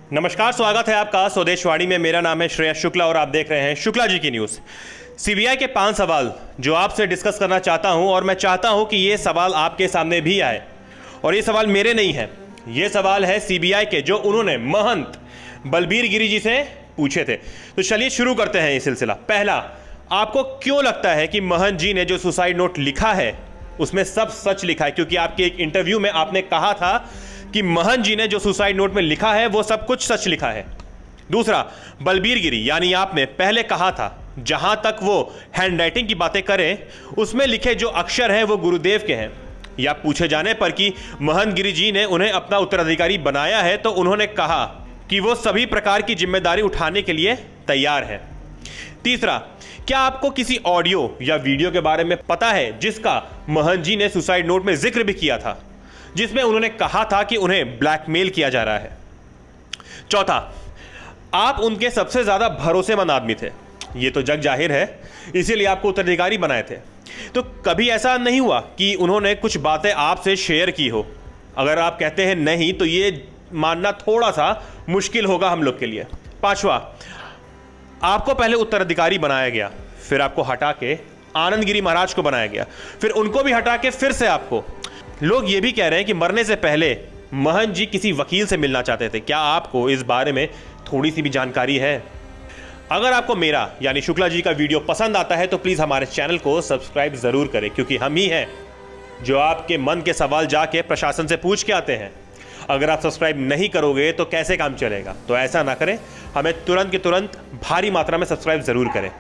नमस्कार, स्वागत है आपका स्वदेशवाणी में। मेरा नाम है श्रेयस शुक्ला और आप देख रहे हैं शुक्ला जी की न्यूज़। सीबीआई के 5 सवाल जो आपसे डिस्कस करना चाहता हूं और मैं चाहता हूं कि ये सवाल आपके सामने भी आए। और ये सवाल मेरे नहीं है, ये सवाल है सीबीआई के, जो उन्होंने महंत बलबीर गिरी जी से पूछे थे। तो चलिए शुरू करते हैं ये सिलसिला। पहला, आपको क्यों लगता है कि महंत जी ने जो सुसाइड नोट लिखा है उसमें सब सच लिखा है? क्योंकि आपके एक इंटरव्यू में आपने कहा था कि महंत जी ने जो सुसाइड नोट में लिखा है वो सब कुछ सच लिखा है। दूसरा, बलबीर गिरी यानी आपने पहले कहा था जहां तक वो हैंडराइटिंग की बातें करें उसमें लिखे जो अक्षर हैं वो गुरुदेव के हैं। या पूछे जाने पर कि महंत गिरी जी ने उन्हें अपना उत्तराधिकारी बनाया है तो उन्होंने कहा कि वो सभी प्रकार की जिम्मेदारी उठाने के लिए तैयार है। तीसरा, क्या आपको किसी ऑडियो या वीडियो के बारे में पता है जिसका महंत जी ने सुसाइड नोट में जिक्र भी किया था, जिसमें उन्होंने कहा था कि उन्हें ब्लैकमेल किया जा रहा है? चौथा, आप उनके सबसे ज्यादा भरोसेमंद आदमी थे, ये तो जग जाहिर है, इसीलिए आपको उत्तराधिकारी बनाए थे। तो कभी ऐसा नहीं हुआ कि उन्होंने कुछ बातें आपसे शेयर की हो? अगर आप कहते हैं नहीं तो ये मानना थोड़ा सा मुश्किल होगा हम लोग के लिए। पांचवा, आपको पहले उत्तराधिकारी बनाया गया, फिर आपको हटा के आनंद गिरी महाराज को बनाया गया, फिर उनको भी हटा के फिर से आपको। लोग ये भी कह रहे हैं कि मरने से पहले महंत जी किसी वकील से मिलना चाहते थे। क्या आपको इस बारे में थोड़ी सी भी जानकारी है? अगर आपको मेरा यानी शुक्ला जी का वीडियो पसंद आता है तो प्लीज़ हमारे चैनल को सब्सक्राइब ज़रूर करें, क्योंकि हम ही हैं जो आपके मन के सवाल जाके प्रशासन से पूछ के आते हैं। अगर आप सब्सक्राइब नहीं करोगे तो कैसे काम चलेगा? तो ऐसा ना करें, हमें तुरंत के तुरंत भारी मात्रा में सब्सक्राइब ज़रूर करें।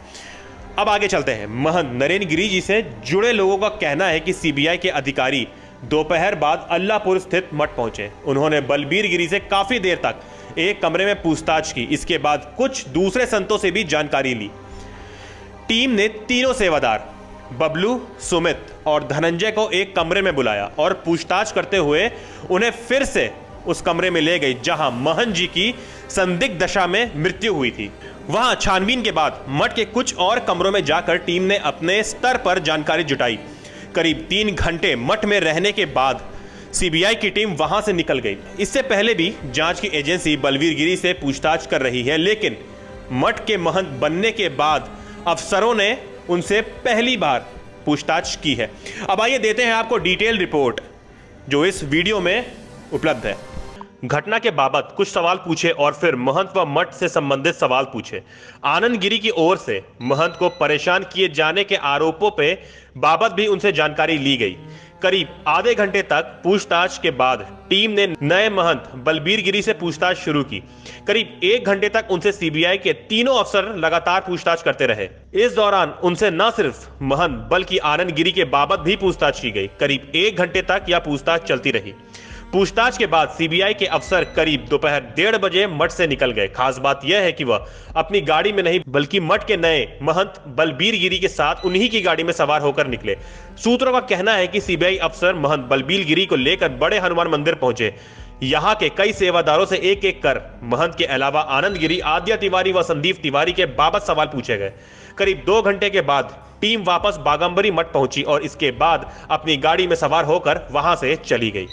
अब आगे चलते हैं। महंत नरेंद्र गिरी जी से जुड़े लोगों का कहना है कि सीबीआई के अधिकारी दोपहर बाद अल्लाहपुर स्थित मठ पहुंचे। उन्होंने बलबीर गिरी से काफी देर तक एक कमरे में पूछताछ की। इसके बाद कुछ दूसरे संतों से भी जानकारी ली। टीम ने तीनों सेवादार बबलू, सुमित और धनंजय को एक कमरे में बुलाया और पूछताछ करते हुए उन्हें फिर से उस कमरे में ले गई जहां महंत जी की संदिग्ध दशा में मृत्यु हुई थी। वहां छानबीन के बाद मठ के कुछ और कमरों में जाकर टीम ने अपने स्तर पर जानकारी जुटाई। करीब 3 घंटे मठ में रहने के बाद सीबीआई की टीम वहां से निकल गई। इससे पहले भी जांच की एजेंसी बलबीर गिरी से पूछताछ कर रही है, लेकिन मठ के महंत बनने के बाद अफसरों ने उनसे पहली बार पूछताछ की है। अब आइए देते हैं आपको डिटेल रिपोर्ट जो इस वीडियो में उपलब्ध है। घटना के बाबत कुछ सवाल पूछे और फिर महंत व मठ से संबंधित सवाल पूछे। आनंद गिरी की ओर से महंत को परेशान किए जाने के आरोपों पे बाबत भी उनसे जानकारी ली गई। करीब आधे घंटे तक पूछताछ के बाद टीम ने नए महंत बलबीर गिरी से पूछताछ शुरू की। करीब 1 घंटे तक उनसे सीबीआई के तीनों अफसर लगातार पूछताछ करते रहे। इस दौरान उनसे न सिर्फ महंत बल्कि आनंद गिरी के बाबत भी पूछताछ की गई। करीब 1 घंटे तक यह पूछताछ चलती रही। पूछताछ के बाद सीबीआई के अफसर करीब दोपहर 1:30 बजे मठ से निकल गए। खास बात यह है कि वह अपनी गाड़ी में नहीं बल्कि मठ के नए महंत बलबीर गिरी के साथ उन्हीं की गाड़ी में सवार होकर निकले। सूत्रों का कहना है कि सीबीआई अफसर महंत बलबीर गिरी को लेकर बड़े हनुमान मंदिर पहुंचे। यहाँ के कई सेवादारों से एक एक कर महंत के अलावा आनंद गिरी, आद्या तिवारी व संदीप तिवारी के बाबत सवाल पूछे गए। करीब 2 घंटे के बाद टीम वापस बागंबरी मठ पहुंची और इसके बाद अपनी गाड़ी में सवार होकर वहां से चली गई।